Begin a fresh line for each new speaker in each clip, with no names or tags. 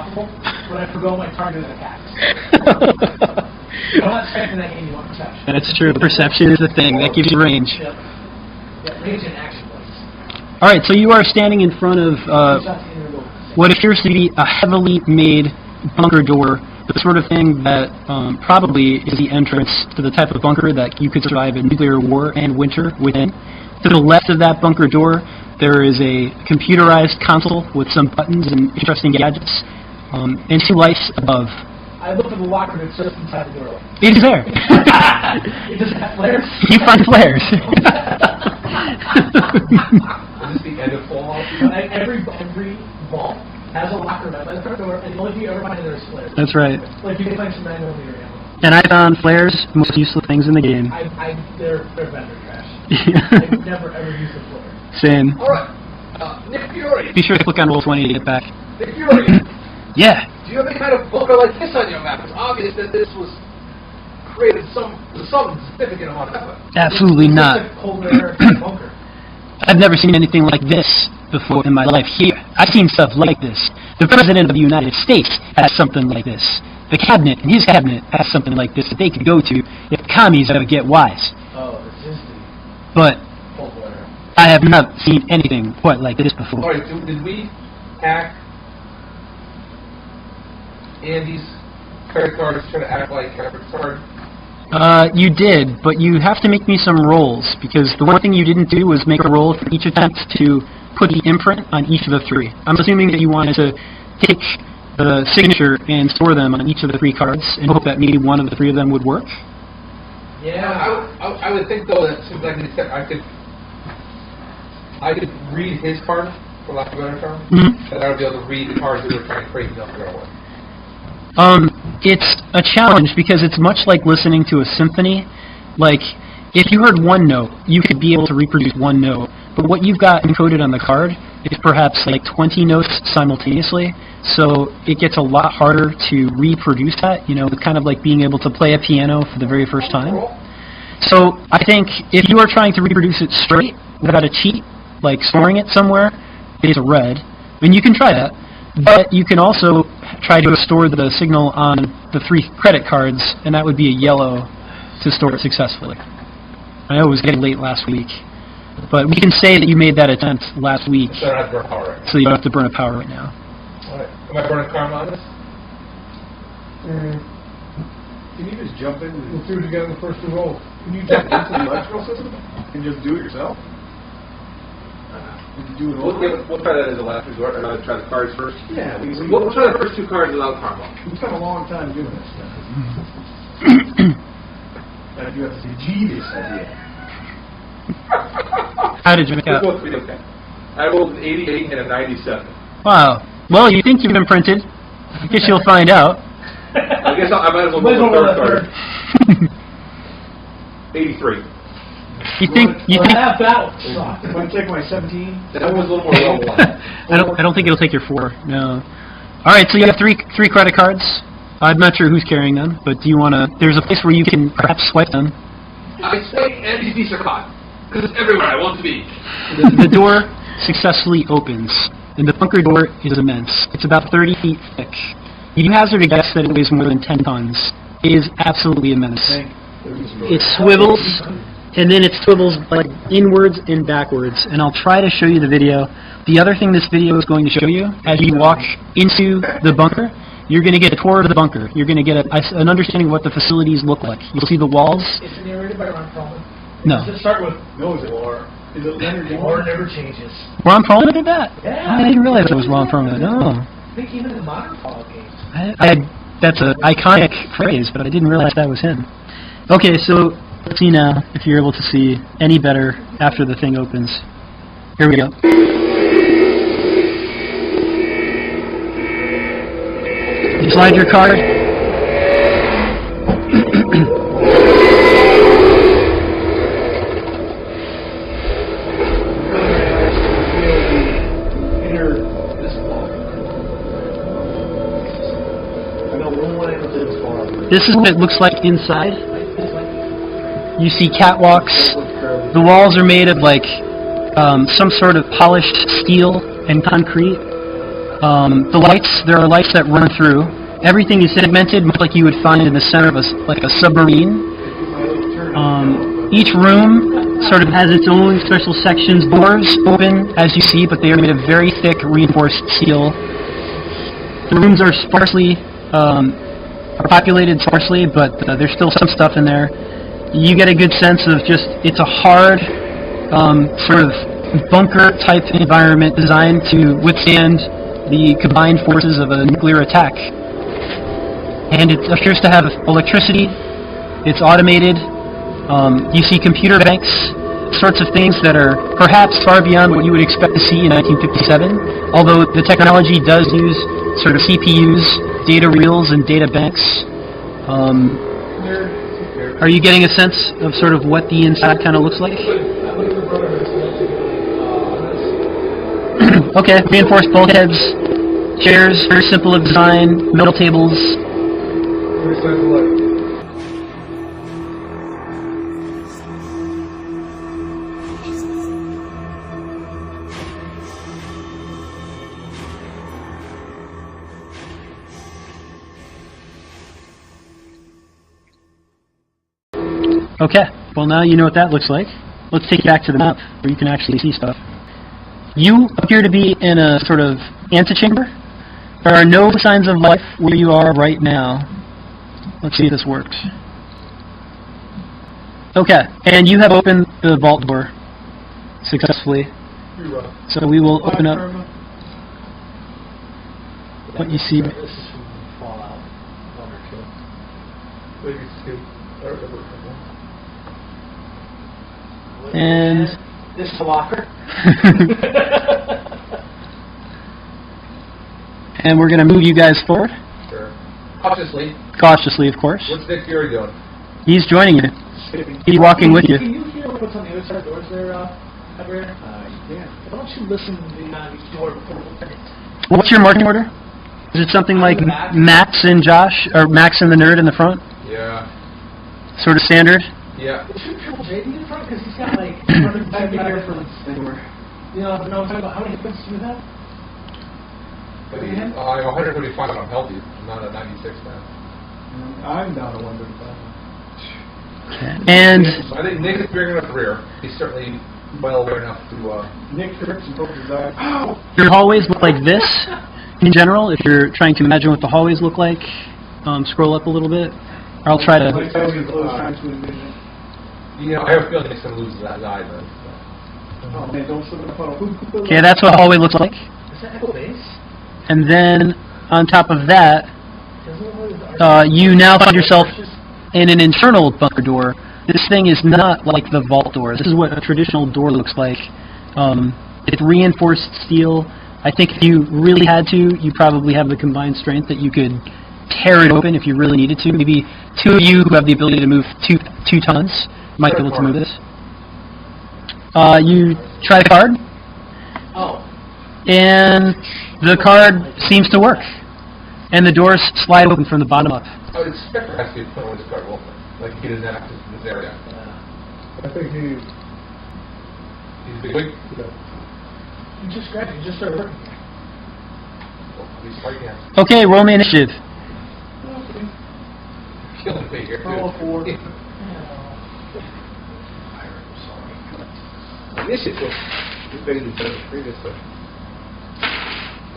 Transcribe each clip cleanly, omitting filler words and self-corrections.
possible, but I forgo my target attacks. I'm not expecting that game, you want perception.
That's true. Perception is the thing. That gives you range.
Yep. Yeah, range and action points.
Alright, so you are standing in front of what appears to be a heavily made bunker door, the sort of thing that probably is the entrance to the type of bunker that you could survive a nuclear war and winter within. To the left of that bunker door, there is a computerized console with some buttons and interesting gadgets, and 2 lights above.
I look for the locker that's just inside the door.
It is there.
It doesn't have flares?
You find flares.
Is this the end of Fallout?
Every vault has a locker right by the front door, and the only thing you ever find in there is flares.
That's right.
Like you can find some 9mm ammo.
And I found flares, most useless things in the game.
They're vendor trash. I've never ever used a flare.
Same.
Alright, Nick Fury.
Be sure to click on Roll20 to get back.
Nick Fury.
Yeah.
Do you have any kind of bunker like this on your map? It's obvious that this was created some significant amount of effort.
Absolutely not.
It's a cold air bunker.
I've never seen anything like this before in my life here. I've seen stuff like this. The President of the United States has something like this. The Cabinet and his Cabinet has something like this that they could go to if commies ever get wise.
Oh, this is the
But
cold air.
I have not seen anything quite like this before.
Alright, did we hack Andy's credit cards, try to act like credit card?
You did, but you have to make me some rolls, because the one thing you didn't do was make a roll for each attempt to put the imprint on each of the 3. I'm assuming that you wanted to take the signature and store them on each of the 3 cards, and hope that maybe one of the 3 of them would work.
Yeah, I would think though that seems like I could read his card, for lack of a better term, and I would be able to read the cards that we were trying to create together.
It's a challenge because it's much like listening to a symphony. Like, if you heard one note, you could be able to reproduce one note, but what you've got encoded on the card is perhaps like 20 notes simultaneously, so it gets a lot harder to reproduce that, you know, it's kind of like being able to play a piano for the very first time. So I think if you are trying to reproduce it straight, without a cheat, like storing it somewhere, it's a red, and you can try that. But you can also try to store the signal on the 3 credit cards, and that would be a yellow to store it successfully. I know it was getting late last week, but we can say that you made that attempt last week,
So I don't have to burn power right now.
so you don't have to burn a power right now.
Alright, am I burning karma on this?
Can you just jump in
We'll see what you got in the first 2 rolls.
Can you jump into the electrical system and just do it yourself? Would you do it over?
We'll try that as a last resort, and I'll try the cards first.
Yeah,
We'll try the first 2 cards without karma.
we spent a long time doing this stuff. And if you have to say, genius idea.
How did you make out?
Both okay. I rolled an 88 and a 97.
Wow. Well, you think you've been printed. I guess you'll find out.
I guess I might as well go with the 3rd card. 83.
You think?
Half battle.
If I take my 17,
That was a little more level 1.
I don't think it'll take your 4. No. All right. So you have 3 credit cards. I'm not sure who's carrying them, but do you want to? There's a place where you can perhaps swipe them.
I say Andy's Visa card, because it's everywhere I want to be.
The door successfully opens, and the bunker door is immense. It's about 30 feet thick. You hazard a guess that it weighs more than 10 tons. It is absolutely immense. It swivels, and then it swivels like inwards and backwards, and I'll try to show you the video. The other thing this video is going to show you, as you walk into the bunker, you're going to get a tour of the bunker. You're going to get an understanding of what the facilities look like. You'll see the walls.
It's narrated by Ron Perlman.
No.
Does it start with,
no, is it Or? Is it Leonard
war never changes?
Ron Perlman did that?
Yeah.
I didn't realize it was Ron Perlman. No.
I think even in the modern Fallout games.
That's an iconic phrase, but I didn't realize that was him. Okay, so let's see now if you're able to see any better after the thing opens. Here we go. You slide your card. This is what it looks like inside. You see catwalks. The walls are made of like some sort of polished steel and concrete. The lights, there are lights that run through. Everything is segmented, much like you would find in the center of like a submarine. Each room sort of has its own special sections. Doors open, as you see, but they are made of very thick, reinforced steel. The rooms are are populated sparsely, but there's still some stuff in there. You get a good sense of just, it's a hard, sort of bunker-type environment designed to withstand the combined forces of a nuclear attack. And it appears to have electricity. It's automated. You see computer banks, sorts of things that are perhaps far beyond what you would expect to see in 1957, although the technology does use sort of CPUs, data reels, and data banks. Are you getting a sense of sort of what the inside kind of looks like? Okay, reinforced bulkheads, chairs, very simple of design, metal tables. Okay, well now you know what that looks like. Let's take you back to the map where you can actually see stuff. You appear to be in a sort of antechamber. There are no signs of life where you are right now. Let's see if this works. Okay, and you have opened the vault door successfully. So we will open up what you see.
This is from Fallout 1 or 2.
And
this is a locker.
And we're going to move you guys forward.
Sure. Cautiously.
Cautiously, of course.
What's Nick Fury doing?
He's joining you. He's walking with you.
Can you hear what's on the other side of the doors there, Edward? Yeah. Why don't you listen to the door before we open it?
What's your marching order? Is it something like Max and Josh, or Max and the nerd in the front?
Yeah.
Sort of standard?
Yeah.
Should Triple J be in front? Because he's got like 170 here for you know, no, I'm talking about how many hits do you have?
I'm 135 when I'm healthy. I'm not a 96 now.
I'm down to 135.
And
I think Nick is figuring out the rear. He's certainly well aware enough to.
Nick trips and pokes his eye.
Ow!
your hallways look like this, in general. If you're trying to imagine what the hallways look like, scroll up a little bit. I'll try to...
My eyes are closed, trying to envision.
You know, I have a feeling Nick's going to lose that eye, though.
Oh man, don't slip in a puddle.
Okay, that's what a hallway looks like.
Is that Echo Base?
And then, on top of that, you now find yourself in an internal bunker door. This thing is not like the vault doors. This is what a traditional door looks like. It's reinforced steel. I think if you really had to, you probably have the combined strength that you could tear it open if you really needed to. Maybe two of you who have the ability to move two tons might be able to move this. You try the card.
Oh.
And the card seems to work. And the doors slide open from the bottom up.
I would expect there has to be a point where this card will open. Like, he doesn't have access to this area.
I think
He's a big wig.
You just grabbed it. You just started working.
He's fighting out.
Okay, roll me initiative.
Killing me here, too.
Roll a 4.
Initiative. He's better than the previous one.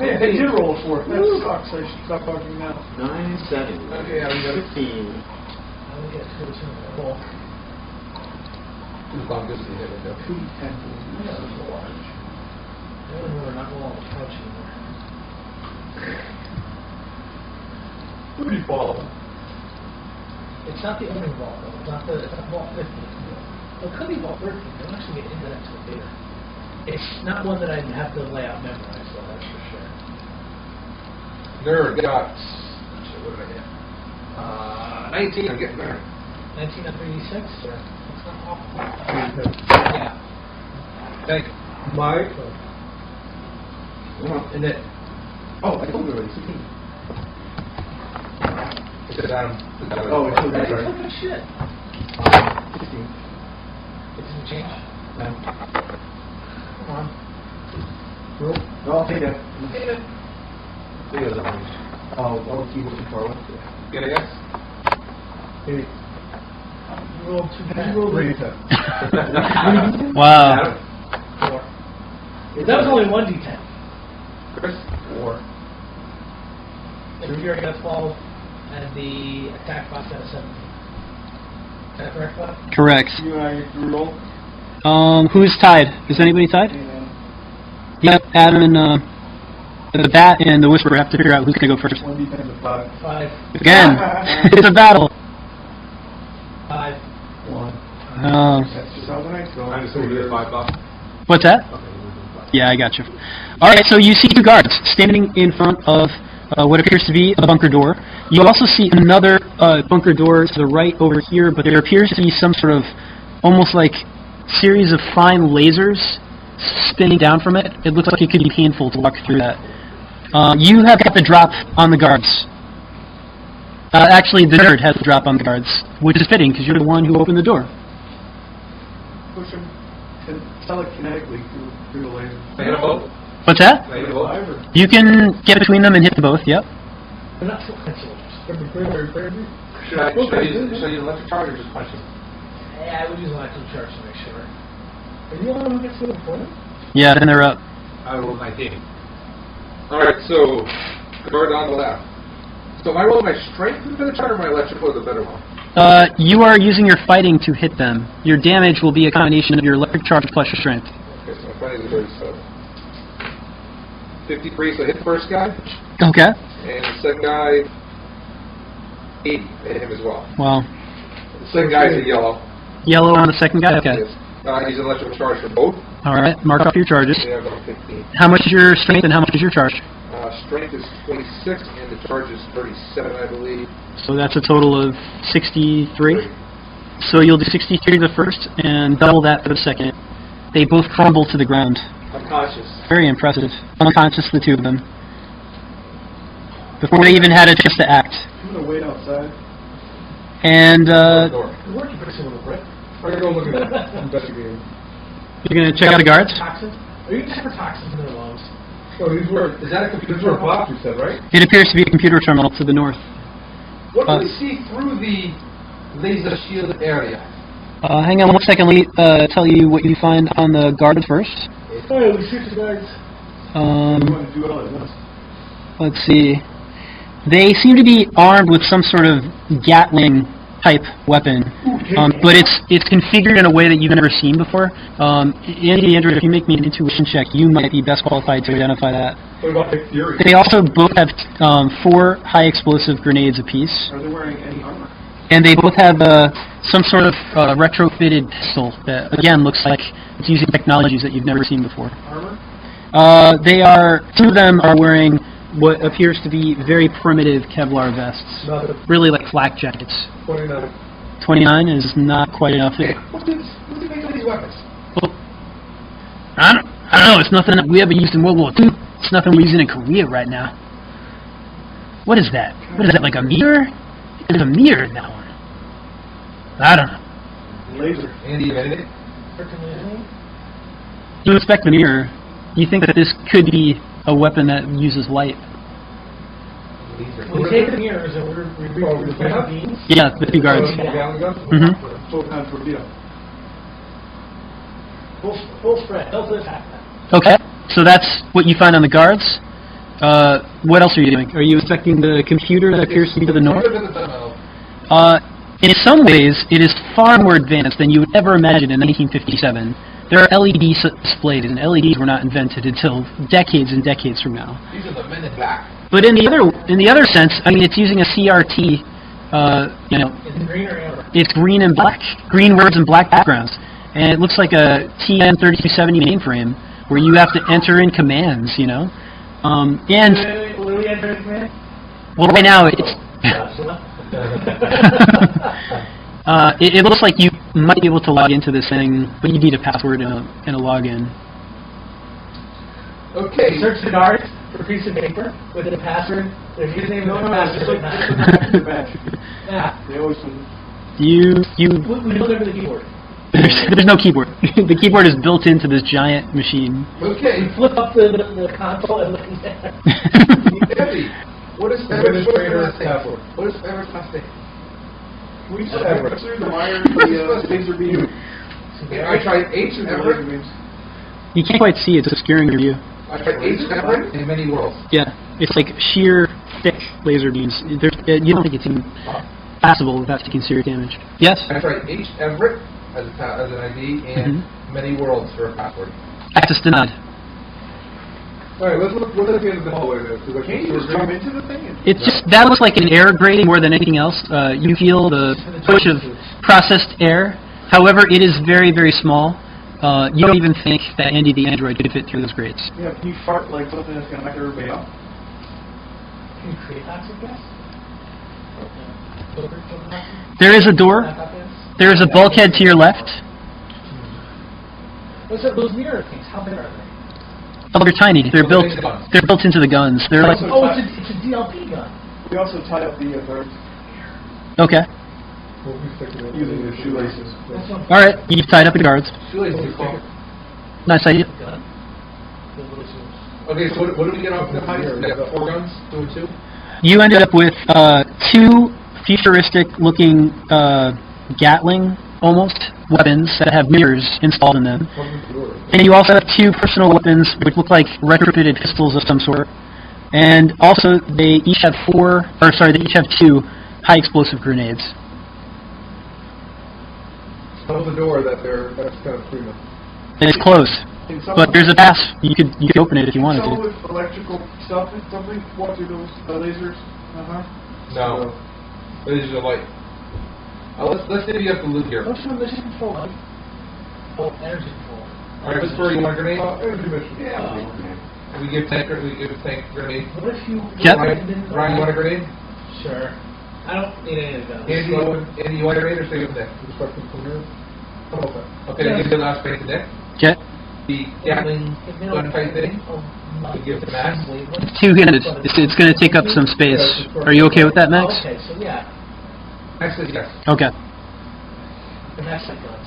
Hey, they did roll a 4. That sucks. I should stop talking now.
9, 7,
Okay, I'm good.
15.
I would get to the ball.
Too long, good to see him.
2 pencils.
Yeah, it's so large. We're not going on the couch anymore.
Who did he follow?
It's not the opening vault, though. It's not vault 50. Well, it could be vault 13. They'll actually get into that until later. It's not one that I'd have to lay out memorize, so that's for sure.
Nerd got... What did I get? 19, I'm getting there.
19 on 3d6? Or it's not awful. Yeah.
Thank you. Mike. And then...
Oh, I told you already. 16.
It says Adam.
Oh, it's
Hey,
sorry.
look at shit.
16.
It doesn't change.
No.
Come on. Roll.
No, I'll take that.
Take it.
So he has a range.
I'll keep looking for one.
Get a guess?
Maybe
You rolled 2 rolled
3
Wow.
4. That was only 1d10.
Chris?
4.
And Fury got 12, and the attack boss got a 17. Is that correct, Bob?
Correct.
You and I get to roll.
Who's tied? Is anybody tied?
And
Yep, Adam and the Bat and the Whisperer have to figure out who's going to go first.
1d10 to 5.
5.
Again, it's a battle.
5.
1.
Oh.
That's just how the night's going.
I'm just going to do 5 bucks.
What's that? Yeah, I got you. All right, so you see 2 guards standing in front of what appears to be a bunker door. You also see another bunker door to the right over here, but there appears to be some sort of almost like series of fine lasers spinning down from it. It looks like it could be painful to walk through that. You have got the drop on the guards. Actually, the nerd has the drop on the guards, which is fitting because you're the one who opened the door.
Push him telekinetically through the laser.
Can I hit them both?
What's that?
Can I hit them both?
You can get between them and hit them both, yep.
They're not so soldiers.
Should I use an electric charge or just punch him?
Yeah, I would use an electric charge to make sure. Are you the only one who gets to the point?
Yeah, then they're up.
I rolled 19. Alright, so, guard on the left. So am I rolling my strength for the charge or my electrical or the better one?
You are using your fighting to hit them. Your damage will be a combination of your electric charge plus your strength.
Okay, so my fighting is 37. 53, so I hit the first guy.
Okay.
And the second guy, 80. I hit him as well.
Well,
The second guy is a yellow.
yellow on the second guy? Okay.
Yes. I use an electrical charge for both.
All right, mark off your charges.
They have about 15.
How much is your strength and how much is your charge?
Strength is 26 and the charge is 37, I believe.
So that's a total of 63. So you'll do 63 the first and double that for the second. They both crumble to the ground.
Unconscious.
Very impressive. Unconscious, the 2 of them. Before they even had a chance to act.
I'm going to wait outside.
And
Door.
You're working pretty similar, Brett.
I'm going to go look at it.
Investigating.
you're going to check out the guards?
Toxins? Are you check for toxins in their lungs?
Oh, these were, is that a computer terminal?
box you said, right?
It appears to be a computer terminal to the north.
What do we see through the laser shield area?
Hang on 1 second, let me tell you what you find on the guards first.
Oh, we shoot the guards.
You want to do it all at once.
Let's see. They seem to be armed with some sort of Gatling type weapon, but it's configured in a way that you've never seen before. Andrew, if you make me an intuition check, you might be best qualified to identify that.
What about Nick Fury?
They also both have 4 high explosive grenades apiece,
Are they wearing any armor?
and they both have some sort of retrofitted pistol that again looks like it's using technologies that you've never seen before.
Armor?
They are 2 of them are wearing what appears to be very primitive Kevlar vests, really like flak jackets.
29.
29 is not quite enough.
Who's making these weapons?
Well, I don't know. It's nothing that we ever used in World War II. It's nothing we're using in Korea right now. What is that? What is that, like a mirror? There's a mirror in that one. I don't know.
Laser.
Andy, you edited?
You inspect the mirror. You think that this could be a weapon that uses light.
We take the mirrors and we're the beams.
Yeah, the 2 guards. Mm-hmm.
Photon torpedo.
Full spread. Don't let half that.
Okay, so that's what you find on the guards. What else are you doing? Are you inspecting the computer that appears to be to the north? In some ways, it is far more advanced than you would ever imagine in 1957. There are LED displays, and LEDs were not invented until decades and decades from now.
These are the men in black.
But in the other sense, I mean, it's using a CRT. You know,
Is it green or amber?
it's green and black, green words and black backgrounds, and it looks like a TN3270 mainframe where you have to enter in commands. You know, and
What do we enter in command?
well, right now it's. It looks like you might be able to log into this thing, but you need a password and a login.
Okay.
Search the guards for a piece of paper with a password. Their username and password.
Just like the badge.
Yeah.
They always
You
We look over the keyboard.
There's no keyboard. The keyboard is built into this giant machine.
Okay.
You flip up the console and look at that.
Andy, what is Everett's password? What is Everett's last name?
We just have the wire, the laser beam.
I tried H Everett.
You can't quite see it, it's obscuring your view.
I tried H Everett in many worlds.
Yeah, it's like sheer, thick laser beams. You don't think it's even passable without taking serious damage. Yes?
I tried H Everett as an ID and many worlds for a password.
Access denied.
Alright, let's look at the end of the hallway there.
Can't you just jump into the thing?
It's just, that looks like an air grating more than anything else. You feel the push of processed air. However, it is very, very small. You don't even think that Andy the android could fit through those grates.
Yeah, can you fart like something that's going to knock everybody out?
Can you create toxic gas?
There is a door. There is a bulkhead to your left.
What's up, those mirror things? How big are they?
Oh, they're tiny. They're built into the guns. They're like...
Oh, it's a DLP gun.
We also tie up the guards
Okay.
using the shoelaces.
All right. You've tied up the guards.
Shoelaces.
Nice idea.
Okay, so what do we get off the heist? We got 4 guns, 2 and 2?
You ended up with 2 futuristic-looking Gatling, almost, weapons that have mirrors installed in them. And you also have 2 personal weapons which look like retrofitted pistols of some sort. And also, they each have 2 high-explosive grenades.
Close the door that's kind of freedom.
And it's closed. But there's a pass. You could open it if you wanted
Some
to.
with electrical stuff, something, walk through those lasers.
No. Lasers are light. Let's divvy up the loot here.
What's your mission control? Oh, energy control.
Alright, Whisper, you want a grenade?
Energy mission.
Yeah. We give tank grenade.
What if you...
Yep.
Ryan, you want a grenade?
Sure. I don't need any of those.
Andy, you want a grenade or stay with Nick? Okay, then give the last grenade to Nick.
Okay.
The Gatling gunfight thing, we give to Max.
Two-handed. It's going to take up some space. Are you okay with that, Max?
Okay, so yeah.
Max says yes.
Okay.
The Max like guns.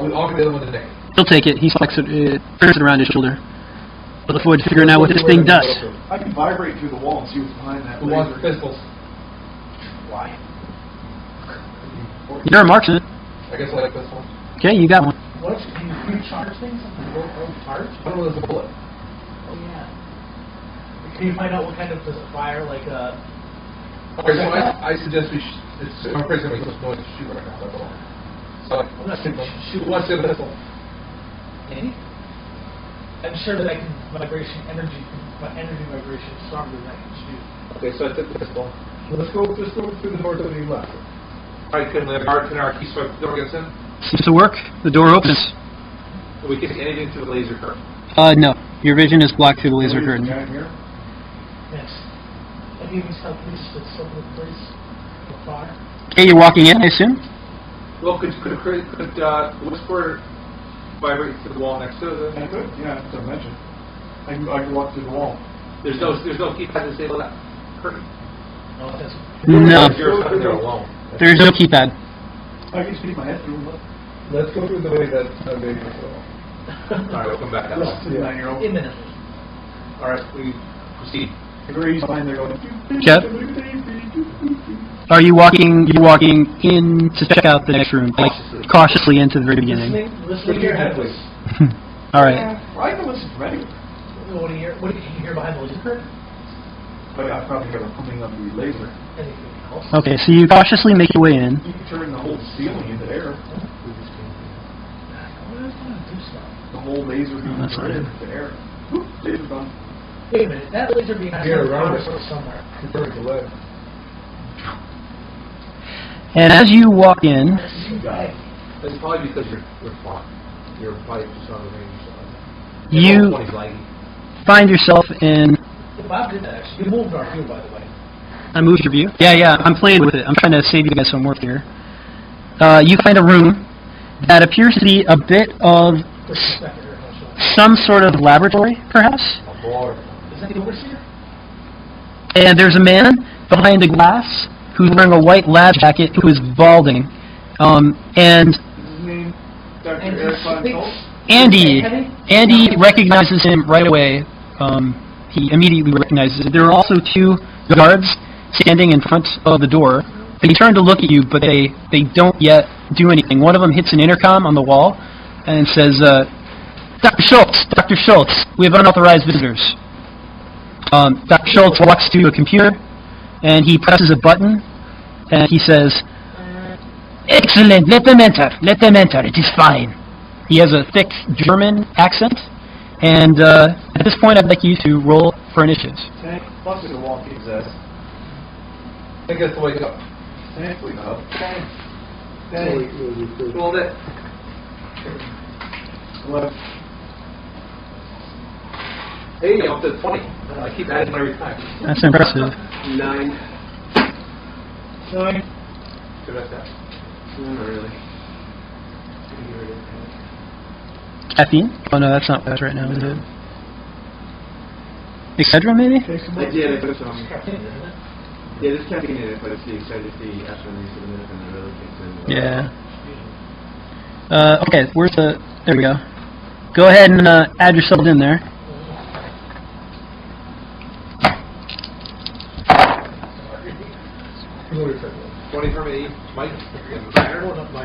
We all give the other one to Nick.
He'll take it. He turns it around his shoulder. I look forward to figuring out what this thing does.
I can vibrate through the wall and see what's behind that.
Who wants pistols?
Why?
You're a marksman.
I guess I like pistols.
Okay, you got one.
What if you charge things? Charge?
I don't know there's a bullet.
Oh yeah. Can you find out what kind of does it fire? Like
Okay, so I suggest we I'm afraid somebody's going to shoot right now, that's all. So,
I'm not saying
shoot one to the pistol.
Any? I'm sure that my energy vibration is stronger than I can shoot.
Okay, so I took the pistol.
So let's go through the door to the left.
Alright, can our key swipe the door against him?
Seems to work. The door opens.
We can see anything through the laser curtain.
No. Your vision is blocked through the laser curtain.
Yes. I gave you something that's so good place for fire.
Okay, you're walking in, I assume?
Well, could Whisper vibrate to the wall next to it?
I could, yeah, as I mentioned. I can walk through the wall.
There's no keypad to disable that curtain.
No, it doesn't.
No.
You're sitting there alone.
There's no keypad.
I can speak my head through.
Let's go through the way that baby is.
Alright, we'll come back that way.
9-year-old.
Imminently.
Alright, we proceed.
Grady's behind there going.
Yep. Are you walking? You're walking in to check out the next room, like cautiously into the very beginning.
Listening to your head, please.
All right.
Yeah, I can listen to radio.
What do you hear behind the laser curtain?
But I probably hear the pumping of the laser.
Anything else?
Okay, so you cautiously make your way in.
You can turn the whole ceiling into air. The whole laser beam
That's
right
right.
into air. Whoop, laser gone.
Wait a minute, that laser beam has
Here,
some
around
power
it.
source somewhere.
Very good.
And as you walk in,
It's probably because you're fought. Your pipe is on the range.
you find yourself in.
Bob did that actually. You moved our view, by the way.
I moved your view. Yeah, I'm playing with it. I'm trying to save you guys some work here. You find a room that appears to be a bit of some sort of laboratory, perhaps.
A board.
Is that the overseer?
And there's a man behind a glass who's wearing a white lab jacket who is balding. And
Dr. Eric von Schultz?
Andy recognizes him right away. He immediately recognizes it. There are also two guards standing in front of the door. They turn to look at you, but they don't yet do anything. One of them hits an intercom on the wall and says, Dr. Schultz, we have unauthorized visitors. Dr. Schultz walks to a computer, and he presses a button, and he says, excellent, let them enter, it is fine. He has a thick German accent, and at this point I'd like you to roll for initiatives.
Tank, plus the walking possess.
I think that's the wake up.
Tank, wake up. Tank.
Rolled it.
11.
Hey, I'm up to 20. I keep adding every time.
That's impressive.
9.
9.
Good at that. Not really.
Caffeine? Oh no, that's not bad right now, is it? Excedrin, maybe?
Take some
I
more.
did, I put some.
Caffeine, isn't it?
Yeah, there's caffeine in it, but it's the excited the after release of the minute and it really kicks in.
Yeah. Okay, where's the... There we go. Go ahead and add yourself in there.
Who are you talking
20 for me. Mike?
Hold up my,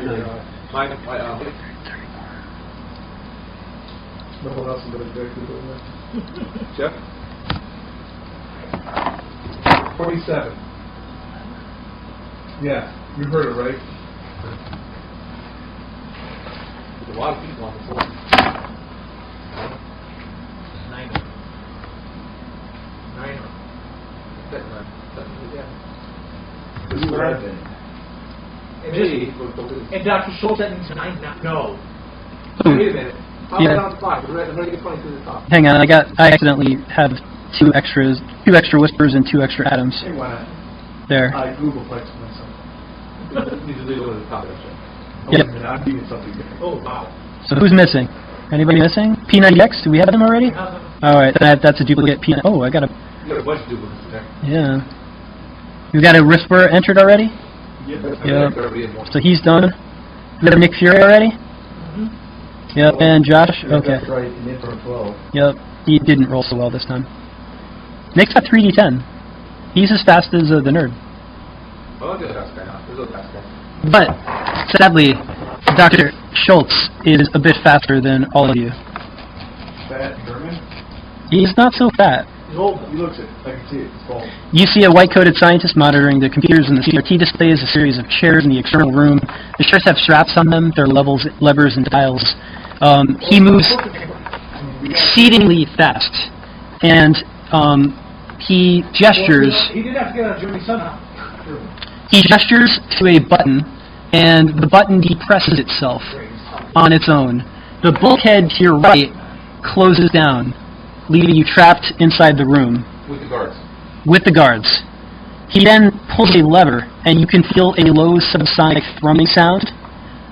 Mike,
No one else is going to do it.
Jeff?
47. Yeah, you heard it right.
There's a lot of people on the floor.
9. 9. And Dr. Schultz, that means 9, not no.
Wait a minute. How
Yeah.
about on 5? I'm going to get 20 to the top.
Hang on, I accidentally have two extra whispers and 2 extra atoms.
Hey, why not?
There.
I Google Plex myself.
You just leave it at the top of that shit.
Oh,
Yep.
wait a minute, I'm doing something different.
Oh, wow.
So who's missing? Anybody missing? P90X, do we have them already? Alright, that's a duplicate P90. Oh, I got a...
You got a bunch of duplicates in there.
Yeah. You got a whisper entered already?
Yep.
Yeah.
Everybody in one.
So he's done. You got Nick Fury already? Yep, and Josh? Okay.
That's right, and in from 12.
Yep, he didn't roll so well this time. Nick's got 3d10. He's as fast as the nerd.
Oh, I'll get a fast guy now. There's a fast guy.
But, sadly, Dr. Schultz is a bit faster than all of you.
Fat German?
He's not so fat.
He's old.
He looks it. I can see it. It's bald.
You see a white-coated scientist monitoring the computers and the CRT displays, a series of chairs in the external room. The chairs have straps on them. They're levers, and dials. He moves exceedingly fast, and he gestures.
He did have to get out of Germany somehow.
He gestures to a button, and the button depresses itself on its own. The bulkhead to your right closes down, leaving you trapped inside the room
With the guards.
with the guards. He then pulls a lever, and you can feel a low subsonic thrumming sound.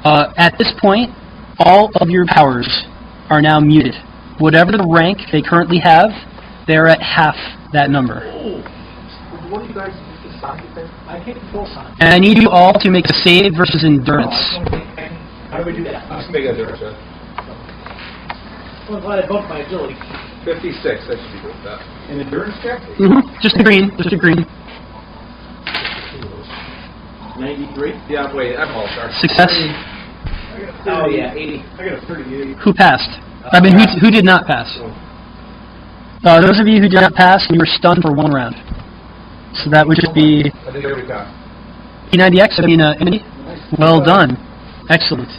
At this point, all of your powers are now muted. Whatever the rank they currently have, they're at half that number.
What do you guys use the socket thing?
I can't control Sonic.
And I need you all to make a save versus endurance.
How do we do that?
Just make a difference,
Well, I'm glad I bumped my agility.
56, I should be good with that.
An endurance check?
Just a green, just a green.
93.
Yeah, wait, I'm all sorry.
Success.
Oh, yeah, 80.
I got a 38.
Who passed? I mean, who did not pass? Those of you who did not pass, you were stunned for 1 round. So that would just be
I think everybody got.
P90X, I mean, Emily? Well done. Excellent.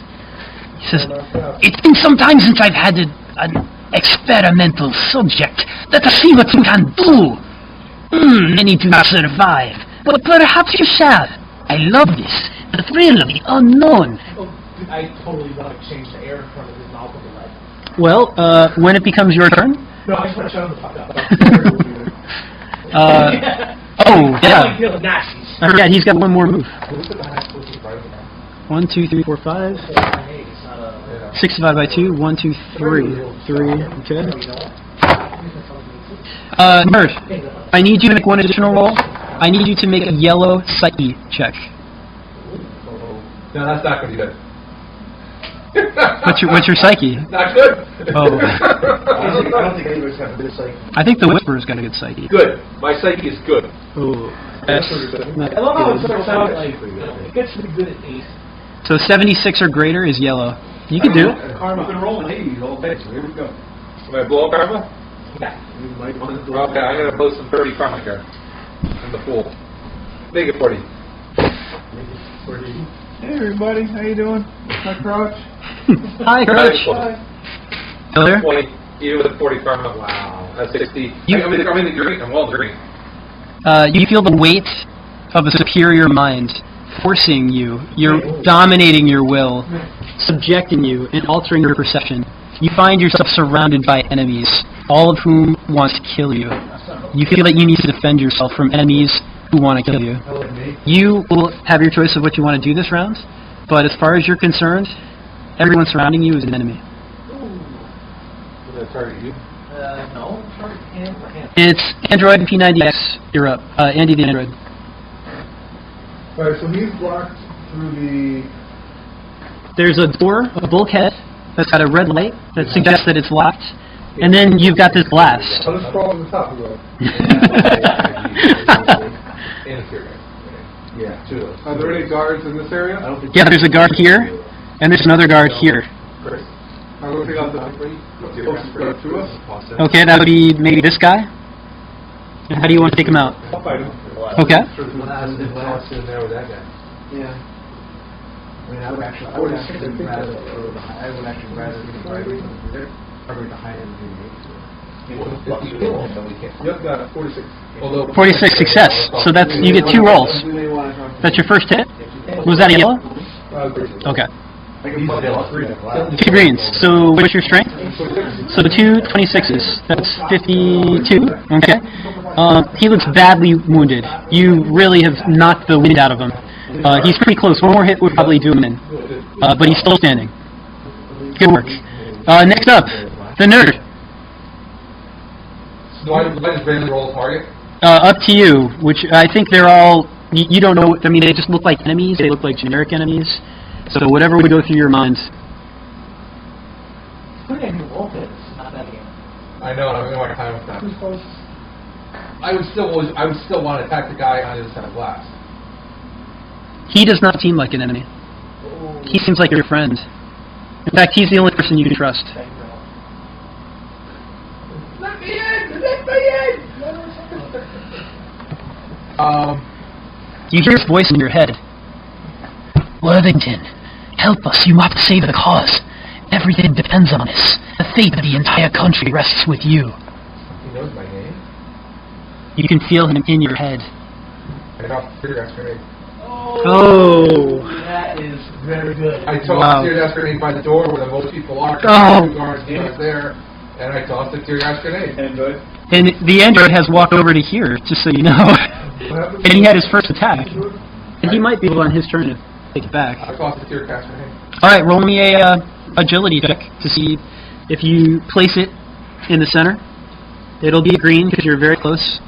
He says, it's been some time since I've had an experimental subject that I see what you can do. Many do not survive, but perhaps you shall. I love this. The thrill of the unknown.
Oh, I totally want to change the air in front of his mouth with the lead.
Well, when it becomes your turn,
No, I just want to shut him the fuck up.
oh,
I don't like
yeah.
dealing with Nazis.
I forgot, he's got one more move.
Who's the guy that's supposed to be right now?
1, 2, 3, 4, 5.
It's not a...
6 divided by 2. 1, 2, 3. 3. Okay. Nerd, I need you to make one additional roll. I need you to make a yellow psyche check.
No, that's not going to be good.
What's your psyche?
Not good.
Oh.
I don't think any of us have a good psyche.
I think the Whisperer's got a good psyche.
Good. My psyche is good.
Oh.
I love how it starts out like, it gets to be good at 8.
So 76 or greater is yellow. You can do it.
Karma. I've been rolling 80s all day, so here we go.
Am I blow up karma?
Yeah.
You might want to
Okay, I'm going to post some 30 karma here. In the pool. Make it 40.
Hey everybody, how you doing? My crotch.
Hi, Coach. Still there?
20. Even with 40 karma. Wow. That's 60. I'm in the green. I'm well in the green.
You feel the weight of a superior mind forcing you. You're dominating your will, subjecting you, and altering your perception. You find yourself surrounded by enemies, all of whom want to kill you. You feel that you need to defend yourself from enemies who want to kill you. You will have your choice of what you want to do this round, but as far as you're concerned, everyone surrounding you is an enemy.
Did I target you?
No. Hand.
It's Android P90X. You're up. Andy the Android.
Alright, so he's blocked through the...
There's a door, a bulkhead, that's got a red light that suggests that it's locked. And then you've got this glass.
I'll just crawl to the top of it.
Yeah, 2 of those.
Are there any guards in this area?
Yeah, there's a guard here, and there's another guard here.
I'm looking on the closest guard to us.
Okay, that would be maybe this guy. And how do you want to take him out?
I'll fight him.
Okay.
What's in there with that guy?
Yeah. I mean, I would actually rather probably the high end
Yep, got it. 46.
46 success. So that's you get 2 rolls. That's your first hit. Was that a yellow? Okay. 2 greens. So what's your strength? So 2 26s. That's 52. Okay. He looks badly wounded. You really have knocked the wind out of him. He's pretty close. One more hit would probably do him in. But he's still standing. Good work. Next up, the nerd.
Do I just randomly roll a target?
Up to you, which I think they're all, you don't know, I mean, they just look like enemies. They look like generic enemies. So whatever would go through your mind.
Pretty new Vulcan. Not that game.
I know, I'm going to time with that. I would still want to attack the guy on the other side of glass.
He does not seem like an enemy. He seems like your friend. In fact, he's the only person you can trust.
Let me in! Let me in!
You hear his voice in your head. Worthington, help us. You must save the cause. Everything depends on us. The fate of the entire country rests with you.
He knows my name.
You can feel him in your head.
I dropped the tear gas grenade.
Oh.
That is very good.
I tossed the tear gas grenade by the door where the most people are.
Oh.
2 guards there, and I tossed the tear gas grenade.
And the android has walked over to here, just so you know. And he had his first attack. And he might be able on his turn to take it back.
I tossed the tear gas grenade.
Alright, roll me a agility check to see if you place it in the center. It'll be a green because you're very close.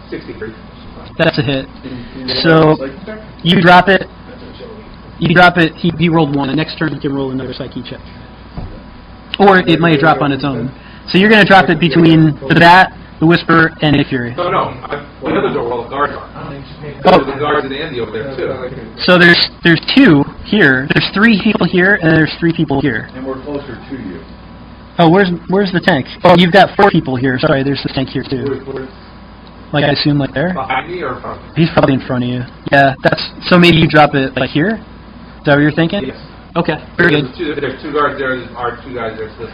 63.
That's a hit. So you drop it. You drop it. He rolled 1. The next turn he can roll another psyche check. Or it might drop on its own. So you're going to drop it between the bat, the whisper, and the fury.
No. The other door where all the guards are.
Oh.
There's the guards and Andy over there too.
So there's 2 here. There's 3 people here, and there's 3 people here.
And we're closer to you.
Oh, where's the tank? Oh, you've got 4 people here. Sorry, there's the tank here too. Like I assume, like there.
Behind me or in front of me?
He's probably in front of you. Yeah, that's so. Maybe you drop it like here. Is that what you're thinking?
Yes.
Okay, very good.
There's 2 guards there. There are 2 guys there. So this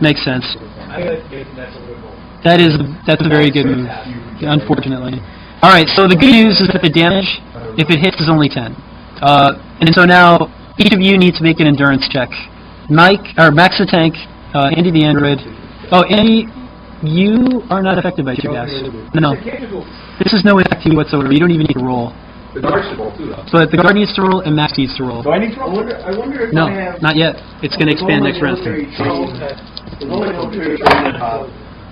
Makes sense.
That's a good roll.
That's a very good move. Unfortunately. All right. So the good news is that the damage, if it hits, is only 10. And so now each of you needs to make an endurance check. Max the tank, Andy the android. Oh, Andy, you are not affected by tear gas. No. This is no effect to you whatsoever. You don't even need to roll.
The guard should roll too, though.
But the guard needs to roll and Max needs to roll.
Do I need to roll? I wonder if
No,
I have...
not yet. It's going to expand next round.
With all my military training,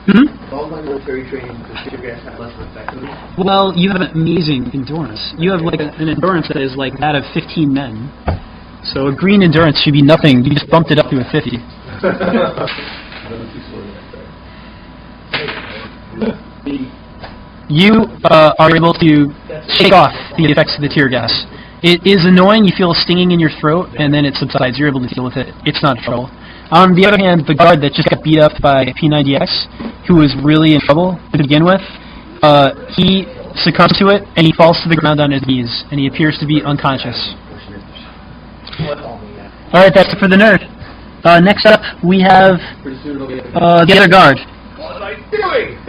with all my military training, does tear gas have less of an effect on me?
Well, you have an amazing endurance. You have like an endurance that is like that of 15 men. So a green endurance should be nothing. You just bumped it up to a 50. You are able to shake off the effects of the tear gas. It is annoying. You feel a stinging in your throat, and then it subsides. You're able to deal with it. It's not trouble. On the other hand, the guard that just got beat up by P90X, who was really in trouble to begin with, he succumbs to it, and he falls to the ground on his knees, and he appears to be unconscious. Alright, that's it for the nerd. Next up, we have the other guard.
What am I doing?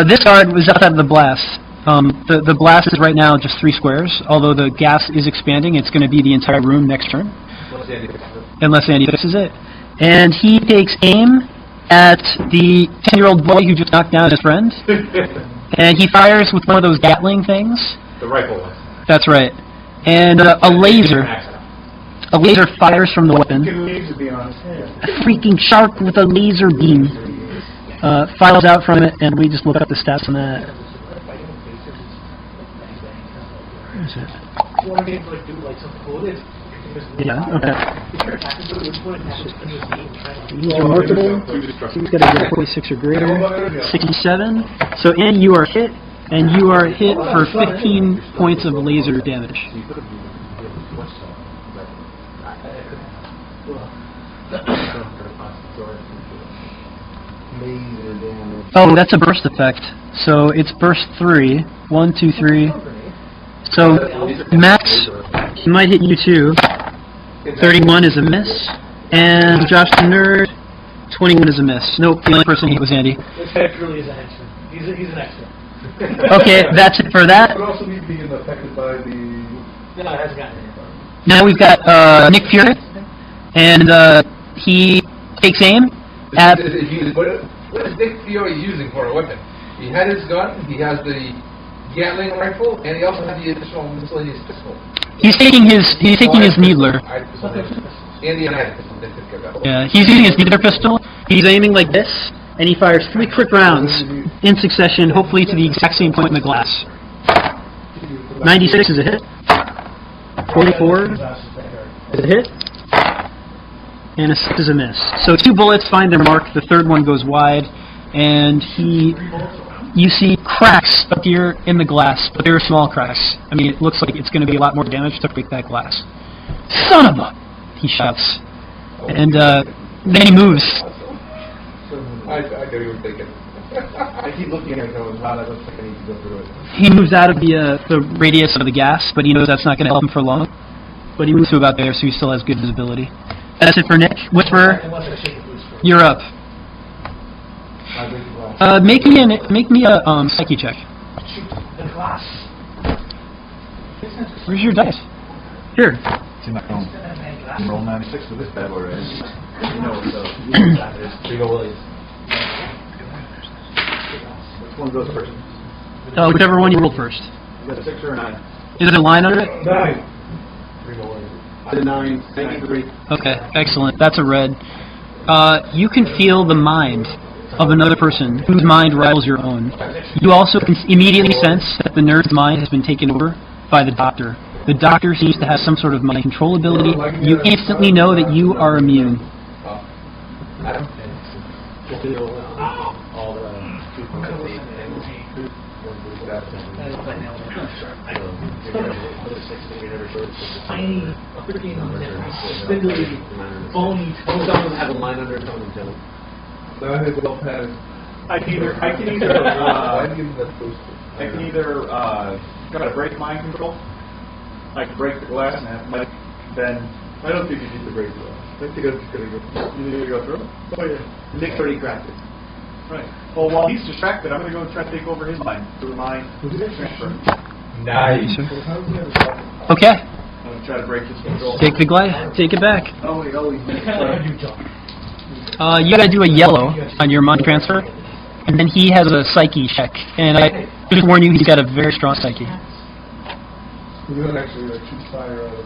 This guard was outside of the blast. The blast is right now just 3 squares, although the gas is expanding. It's going to be the entire room next turn. Unless Andy fixes it. And he takes aim at the 10-year-old boy who just knocked down his friend. And he fires with one of those Gatling things.
The rifle one.
That's right. And a laser fires from the weapon. A freaking shark with a laser beam files out from it, and we just look up the stats on that. Where is it? Yeah, okay. He's remarkable. He's got a 46 or greater. 67. So, and you are hit, and you are hit for 15 points of laser damage. Oh, that's a burst effect. So it's burst 3. 1, 2, 3. So, Max, he might hit you too. 31 is a miss. And Josh the Nerd, 21 is a miss. Nope, the only person he hit was Andy.
This head truly is an extra. He's an extra.
Okay, that's it for that.
But also need to be affected by the...
No, it hasn't gotten any.
Now we've got Nick Fury, and he takes aim at...
What is Nick Fury using for a weapon? He had his gun, he has the Gatling rifle, and he also has the additional miscellaneous pistol.
He's taking his needler.
Andy and I had a pistol.
Yeah, he's using his needler pistol. He's aiming like this, and he fires 3 quick rounds in succession, hopefully to the exact same point in the glass. 96 is a hit. 44 is a hit. And a 6 is a miss. So 2 bullets find their mark. The third one goes wide, and you see cracks appear in the glass, but they're small cracks. I mean, it looks like it's going to be a lot more damage to break that glass. Son of a... he shouts. And then he moves.
I know you were thinking.
I keep looking at it going, wow, that looks like I need to go through it.
He moves out of the radius of the gas, but he knows that's not going to help him for long. But he moves to about there, so he still has good visibility. That's it for Nick. Whisperer, you're up. Make me a psyche check. Where's your dice? Here.
See my phone. Roll 96 for this bad boy, right? You know, so Rigo Williams. Which one goes first?
Whichever one you rolled first.
Is that a 6 or a 9?
Is there a line under it?
9. Rigo Williams. I did 9. 93.
Okay, excellent. That's a red. You can feel the mind of another person whose mind rivals your own. You also can immediately sense that the nerd's mind has been taken over by the doctor. The doctor seems to have some sort of mind control ability. You instantly know that you are immune.
Tiny, freaking, spindly, bony.
Some doesn't have a line under it, some don't.
I can either try to break mind control. I can break the glass and have like then.
I don't think you need to break the glass. I think I'm just going to go.
You need to go through. Oh yeah.
Nick's already cracked it.
Right. Well, while he's distracted, I'm going to go and try to take over his mind through mind transfer.
Nice.
Okay.
I'm going to try to break his control.
Take the glass. Take it back.
Oh,
You gotta do a yellow on your mind transfer, and then he has a psyche check. And I just warn you, he's got a very strong psyche.
You don't actually shoot fire out of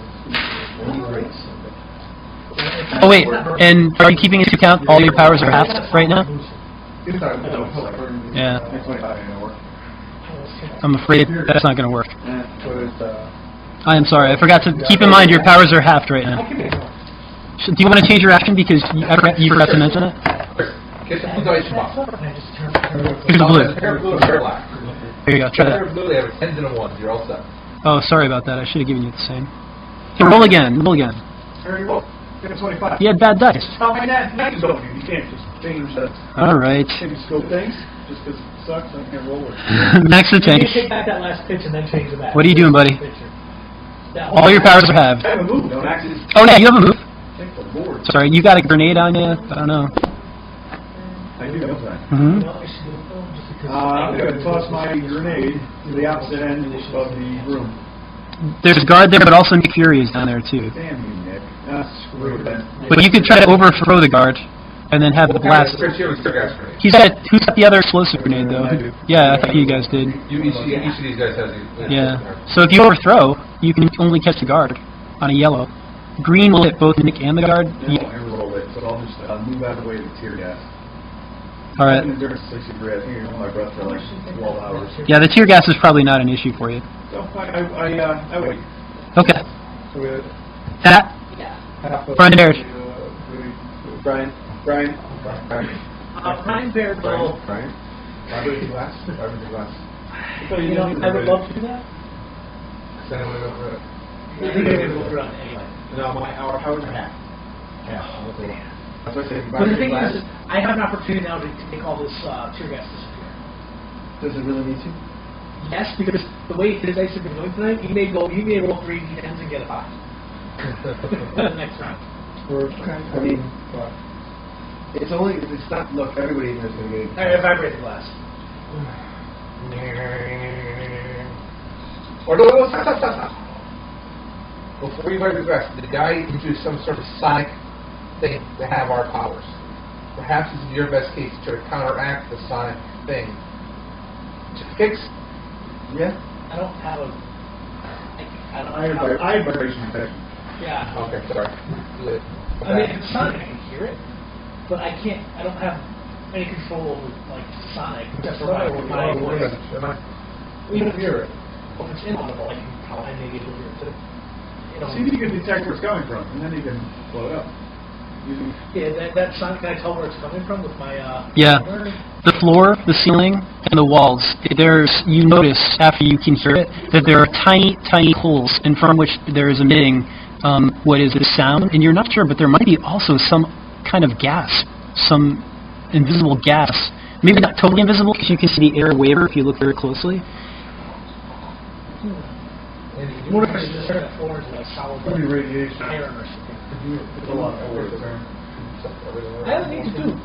Oh wait, and are you keeping into account all your powers are halved right now? Yeah. I'm afraid that's not gonna work. I am sorry. I forgot to keep in mind your powers are halved right now. Do you want to change your action because you forgot to mention it?
Get the blue dice box.
Here's the blue.
Pair of blue and pair of black.
There you go. Try
Pair
that.
of blue, they have a 10s and a 1s. You're all set.
Oh, sorry about that. I should have given you the same. So roll again. Roll again.
Very well. Get a 25.
You had bad dice.
How my knife is over you. You can't just change the
All right.
scope things just because it sucks. I can't roll it.
Max the
You
tank.
can take back that last pitch and then change the back.
What are you doing, buddy? All your powers are halved.
I haven't moved. Don't actually
Oh, yeah, you have a move.
take the board.
Sorry, you got a grenade on you? I don't know.
I do know that.
Mm-hmm.
I'm going to toss my grenade to the opposite end of the room.
There's a guard there, but also Nick Fury is down there, too.
Damn you, Nick. Screw it then.
But you could try to overthrow the guard, and then have the blast.
Chris, here was tear gas grenade.
Who's got the other explosive grenade, though?
I do.
Yeah, I thought you guys did.
Each of these guys has these.
Yeah. So if you overthrow, you can only catch the guard on a yellow. Green will hit both Nick and the guard.
No, I roll it, so I'll just move out of the way of the tear gas.
Alright.
The difference is 60 degrees. I think you're holding my breath for like 12 hours.
Yeah, the tear gas is probably not an issue for you.
So I wait.
Okay.
So we had
Pat,
half of
Brian Baird.
Brian.
Brian Baird.
Brian? Robert the glass? Robert the glass.
You know, I would love to do that.
Send him over it.
You're going to go through it anyway.
No, our powers are half.
That's what I said.
But the thing is, I have an opportunity now to make all this tear gas disappear.
Does it really need to?
Yes, because the way the dice have been going tonight, you may roll 3 d10s and get a 5. The next round.
I mean, it's not, look, everybody in here is going to get
I vibrate the glass.
Or no, stop. Before you vibrate the glass, the guy introduced some sort of sonic thing to have our powers. Perhaps it's in your best case to try to counteract the sonic thing. To fix.
Yeah.
I don't have a...
I have vibration detection.
Yeah.
Okay, sorry. Good.
I mean, if it's sonic, I can hear it, but I don't have any control over, like, sonic, except for my voice. Even if
hear it.
If it's inaudible, I may be able to hear it too. You know,
See if you can detect where it's coming from, and then you can blow it up.
yeah, that sonic, can I tell where it's coming from with my,
Yeah. The floor, the ceiling, and the walls. You notice after you can hear it that there are tiny, tiny holes in from which there is emitting what is the sound, and you're not sure, but there might be also some kind of gas, some invisible gas. Maybe not totally invisible, because you can see the air waver if you look very closely.
what if I just turn the floor into like solid
Probably radiation.
iron or something?
It's a lot of work there.
I have anything to do.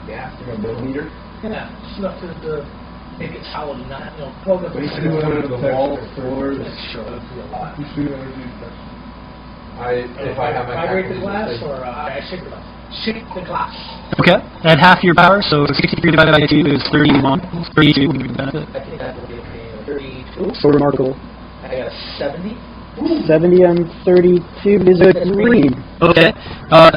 Gas.
a millimeter.
Yeah, just enough to make it solid and not, plug up
But you
the
can do it under the wall, the floor.
That's sure, that'd be a lot.
If I have my
Vibrate the glass, or I shake the glass. Shake the glass.
Okay, at half your power, so 63 divided by 2 is 31. 32 would be the benefit.
I think that would be 32.
So remarkable.
I got a 70.
70 on 32 is a green. Okay,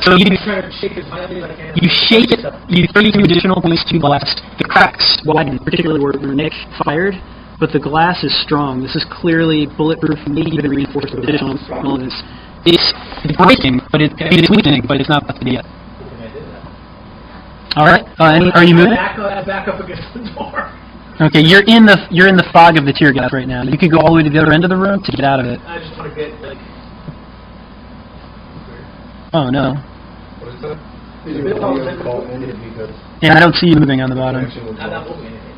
so you
Try to shake as violently as I can.
You shake it, you 32 additional points to blast. The cracks widen, particularly where Nick fired, but the glass is strong. This is clearly bulletproof, maybe even reinforced with additional elements. It's breaking, but it's weakening, but it's not busted yet. All right, are you moving?
Back up against the door.
Okay, you're in the fog of the tear gas right now. You could go all the way to the other end of the room to get out of it.
I just want to get, like...
Oh no.
What is that?
Yeah, I don't see you moving on the bottom.
I'm not moving anything.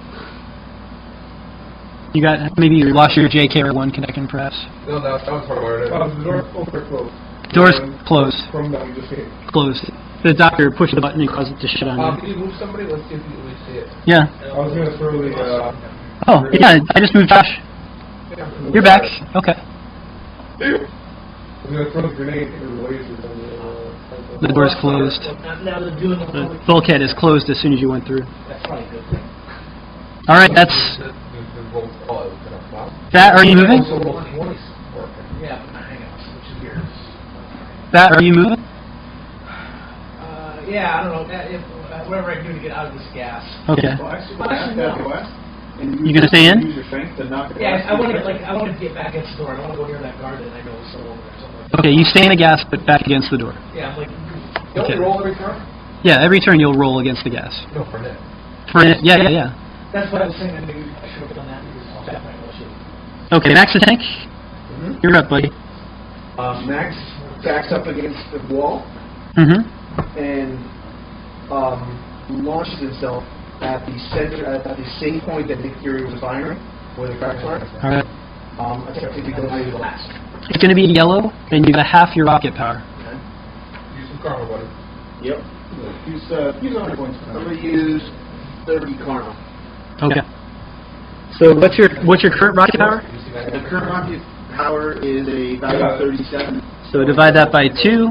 You got, maybe you lost your JK1 connection, perhaps.
No, that was part of where it is.
The door open or closed?
Door's closed.
From that we just hit.
Closed. The doctor pushed the button and caused it to shut on you.
Can you move somebody? Let's see if we see it.
Yeah.
I was going to throw the,
Oh, yeah, I just moved Josh. You're back. Okay.
I was going to throw the grenade into the lasers on
The door's closed.
Now they're doing the
The bulkhead is closed as soon as you went through.
That's probably a good thing.
All right, that's that. Are you moving?
Yeah, but not hang out, which is weird.
That, are you moving?
Yeah, I don't know. Whatever I can do to get out of this gas.
Okay.
Well, actually, And
You gonna stay in?
Use your strength to knock the
Yeah,
glass
I want to
through.
get I want to get back against the door. I don't want to go near that guard that I know is still over there somewhere.
Okay, you stay in a gas, but back against the door.
Yeah, I'm like,
Don't
Okay.
we roll every turn?
Yeah, every turn you'll roll against the gas.
No, for net.
Yeah.
that's what I was saying. Maybe I should have done that because I'll tap my bullshit.
Okay, Max the tank. You're up, buddy.
Max backs up against the wall
Mm-hmm.
and launches himself at the center, at the same point that Nick Fury was firing, where the cracks are.
All right.
If he goes to the last.
It's going to be yellow, and you got half your rocket power.
Use some karma, buddy.
Yep.
Use 100 points.
I'm going to use 30 karma.
Okay. So what's your current rocket power?
The current rocket power is a value of 37.
So divide that by 2,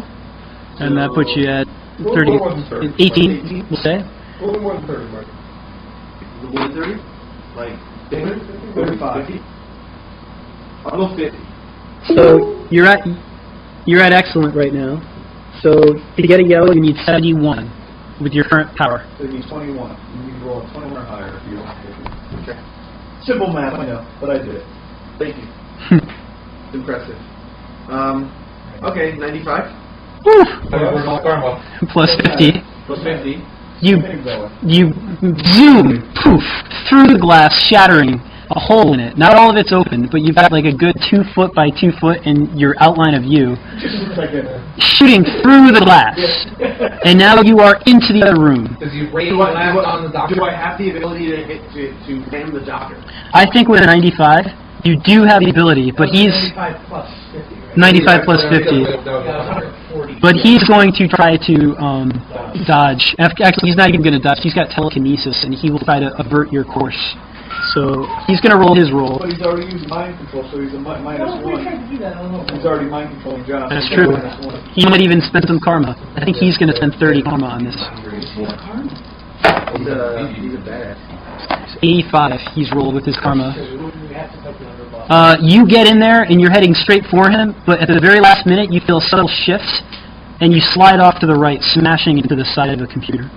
and that puts you at 18, we'll say.
A little more than 30, Mark.
The 130? Like
35.
50? I'll go 50.
So you're at excellent right now. So to get a yellow, you need 71 with your current power.
So it means 21. You need to roll a 21 or higher if you want to.
Okay.
Simple math, I know, but I did it.
Thank you. Impressive. Okay, 95.
Woo!
Where's my karma?
Plus 50.
Plus 50.
You zoom, poof, through the glass, shattering a hole in it. Not all of it's open, but you've got like a good 2 foot by 2 foot in your outline of you,
Just looks like a...
shooting through the glass. And now you are into the other room.
Does he raise
Do
blast on the doctor?
I have the ability to ram the doctor?
I think with a 95, you do have the ability, but he's
95 plus 50, right?
95 plus 50.
Yeah, 140.
But he's going to try to dodge. Actually, he's not even going to dodge. He's got telekinesis, and he will try to avert your course. So he's going to roll his roll.
But he's already used mind control, so he's a minus
No, we
1.
tried to do that. I don't know.
He's already mind controlling Josh.
That's
so
true.
minus 1.
He might even spend some karma. I think he's going to spend 30 karma on this.
He's a badass.
85 he's rolled with his karma.
We have to fight the underboss.
You get in there, and you're heading straight for him, but at the very last minute, you feel a subtle shift, and you slide off to the right, smashing into the side of the computer.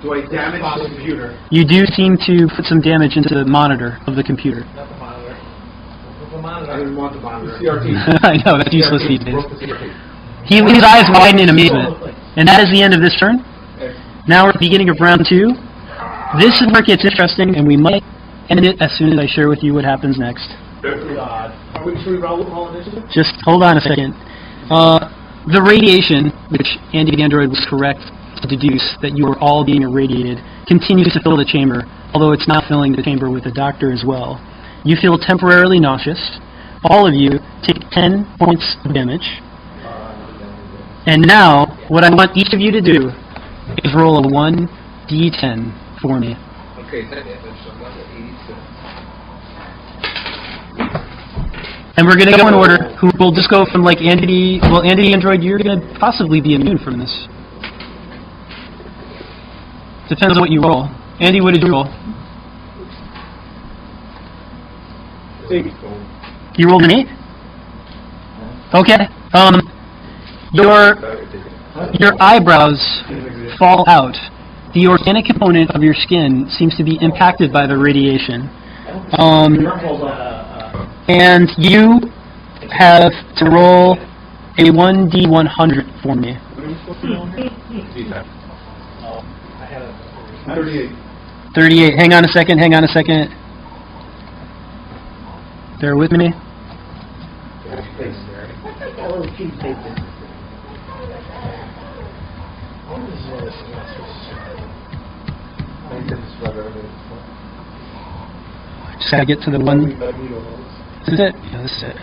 Do I damage the computer?
You do seem to put some damage into the monitor of the computer.
Not the monitor. The
I
monitor.
didn't want the monitor.
CRT.
I know, that's useless these days.
Broke the CRT.
His eyes widen in amazement. And that is the end of this turn. Now we're at the beginning of round 2. This is where it gets interesting, and we might end it as soon as I share with you what happens next.
God.
Should we roll initiative?
Just hold on a second. The radiation, which Andy the Android was correct to deduce that you are all being irradiated, continues to fill the chamber, although it's not filling the chamber with the doctor as well. You feel temporarily nauseous. All of you take 10 points of damage. And now, what I want each of you to do is roll a 1d10 for me.
Okay, that damage, so I'm at 86.
And we're going to go in order. We'll just go from like Andy the Android, you're going to possibly be immune from this. Depends on what you roll. Andy, what did you roll?
80.
You rolled an 8? Okay. Your eyebrows fall out. The organic component of your skin seems to be impacted by the radiation. And you have to roll a 1d100 for me.
I had a
38.
38. Hang on a second. Bear with me. Just gotta get to the one. This is it? Yeah, this is it.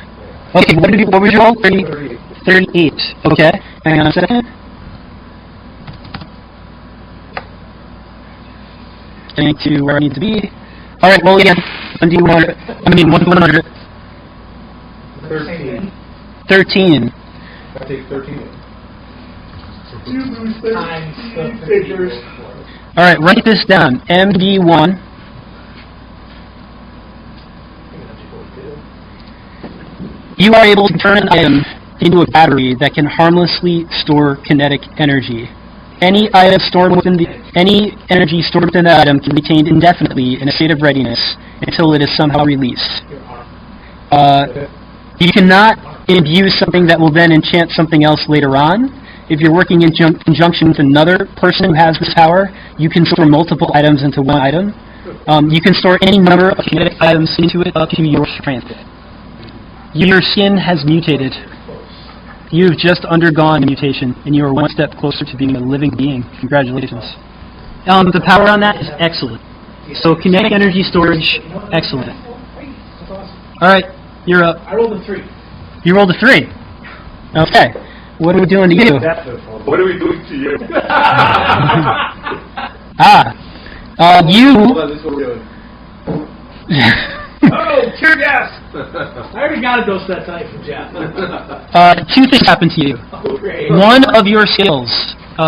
Okay, what was your roll? 38. Okay. Hang on a second. Getting to where I need to be. Alright, roll again. 1d100. 100.
13.
13.
I take 13.
times the figures.
Alright, write this down. MD1. You are able to turn an item into a battery that can harmlessly store kinetic energy. Any item stored within any energy stored within the item can be retained indefinitely in a state of readiness until it is somehow released. You cannot imbue something that will then enchant something else later on. If you're working in conjunction with another person who has this power, you can store multiple items into one item. You can store any number of kinetic items into it up to your strength. Your skin has mutated. You've just undergone a mutation, and you are one step closer to being a living being. Congratulations. The power on that is excellent. So kinetic energy storage, excellent. All right, you're up.
I rolled a 3.
You rolled a 3. Okay. What are we doing to you?
What are we doing to you?
You...
This is what we're doing.
Oh, tear gas! I already got a dose that time from Jeff.
2 things happen to you.
Oh, great.
One of your skills,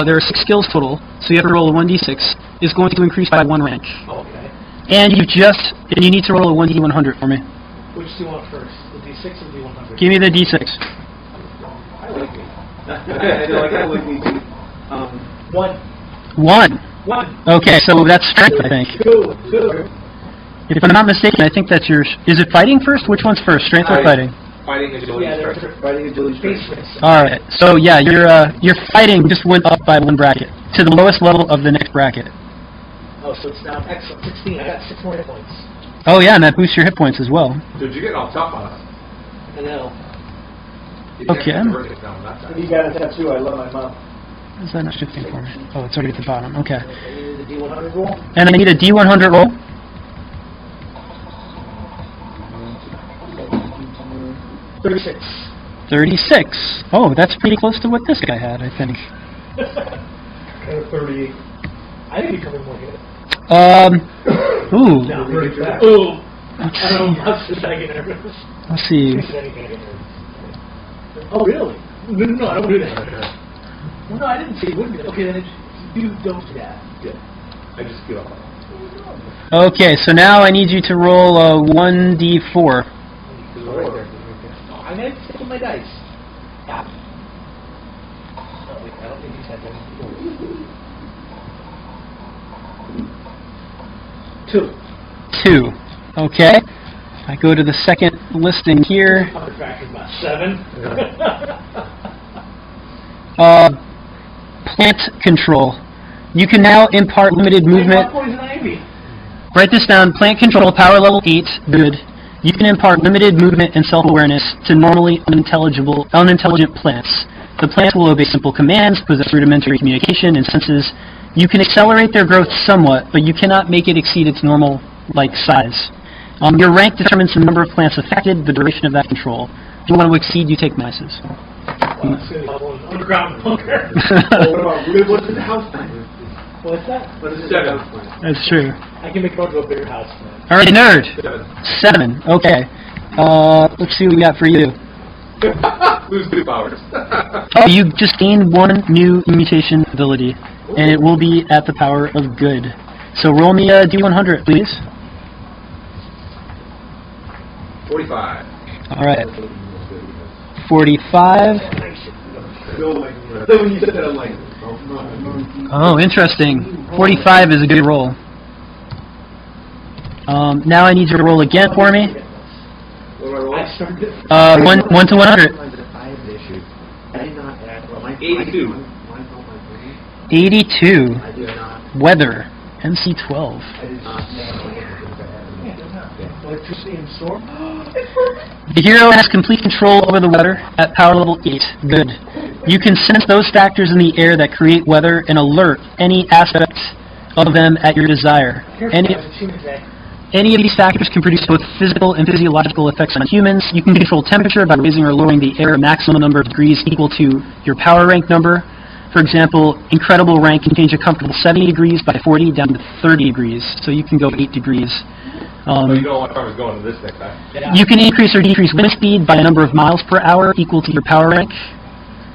there are 6 skills total, so you have to roll a 1d6, is going to increase by 1 rank.
Okay.
And you need to roll a 1d100 for me.
Which do you want first? The D6 or the D100?
Give me the d6.
I like me.
I like me too.
1.
1.
1.
Okay, so that's strength, I think.
2.
If I'm not mistaken, I think that's yours. Is it fighting first? Which one's first, strength or fighting?
Fighting agility.
Yeah,
strength.
they're
Fighting agility
base
strength.
race.
All right. So yeah, your fighting just went up by 1 bracket to the lowest level of the next bracket.
Oh, so it's now excellent. 16. I got 6 more hit points.
Oh yeah, and that boosts your hit points as well.
Dude, you get all tough on us.
I know.
Okay.
You got a tattoo, I love my mom.
Is that not shifting for me? Oh, it's already at the bottom. Okay.
I need the D100 roll.
And I need a D100 roll.
36.
36. Oh, that's pretty close to what this guy had, I think.
Kind of 38. I think becoming more good.
Ooh.
No, 35. Ooh. I don't know how should I get nervous.
Let's see.
Oh, really? No, I don't do that. Well, no, I didn't say you wouldn't do that. Okay, then you don't do that.
Good. I just give up.
Okay, so now I need you to roll a 1d4.
Oh, I'm going to take my dice. Yeah. Oh, wait, I don't think he's had that before. 2.
2. Okay. I go to the second listing here.
Other factor's about 7.
Plant control. You can now impart limited movement.
Poison ivy.
Write this down. Plant control, power level 8. Good. You can impart limited movement and self-awareness to normally unintelligent plants. The plants will obey simple commands, possess rudimentary communication and senses. You can accelerate their growth somewhat, but you cannot make it exceed its normal size. Your rank determines the number of plants affected, the duration of that control. If you want to exceed, you take minuses.
Well, it's going to be an underground bunker.
What's in the house plan?
What's that?
What is it?
7.
That's true.
I can make it into a bigger house.
All right, nerd.
7.
7. Okay. Let's see what we got for you.
Lose 2 powers.
Oh, you just gained 1 new mutation ability, and it will be at the power of good. So roll me a D100, please.
45.
All right. 45.
When you said that, I'm like,
Oh, interesting. 45 is a good roll. Now I need you to roll again for me.
what do I roll?
I started it.
1 to 100.
82.
82.
I did not.
Weather. NC12.
I did not.
Electricity and storm.
The hero has complete control over the weather at power level 8. Good. You can sense those factors in the air that create weather and alert any aspect of them at your desire. Any of these factors can produce both physical and physiological effects on humans. You can control temperature by raising or lowering the air a maximum number of degrees equal to your power rank number. For example, incredible rank can change a comfortable 70 degrees by 40 down to 30 degrees. So you can go 8 degrees.
So you don't want farmers going to this next time.
You can increase or decrease wind speed by a number of miles per hour equal to your power rank.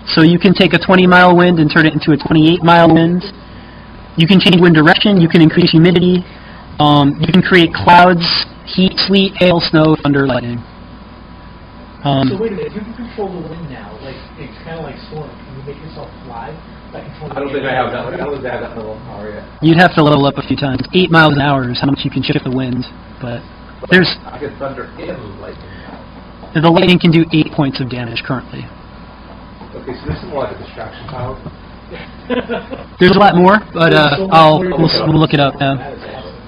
So you can take a 20-mile wind and turn it into a 28-mile wind. You can change wind direction. You can increase humidity. You can create clouds, heat, sleet, hail, snow, thunder, lightning.
So wait a minute, you can control the wind now. Like it's kind of like storm. Can you make yourself fly?
I don't think I have that. I don't think I have that level of power yet.
You'd have to level up a few times. 8 miles an hour is how much you can shift the wind, but there's
I get thunder and lightning.
the lightning can do 8 points of damage currently.
Okay, so this is more like a distraction power.
There's a lot more, but we'll look it up now.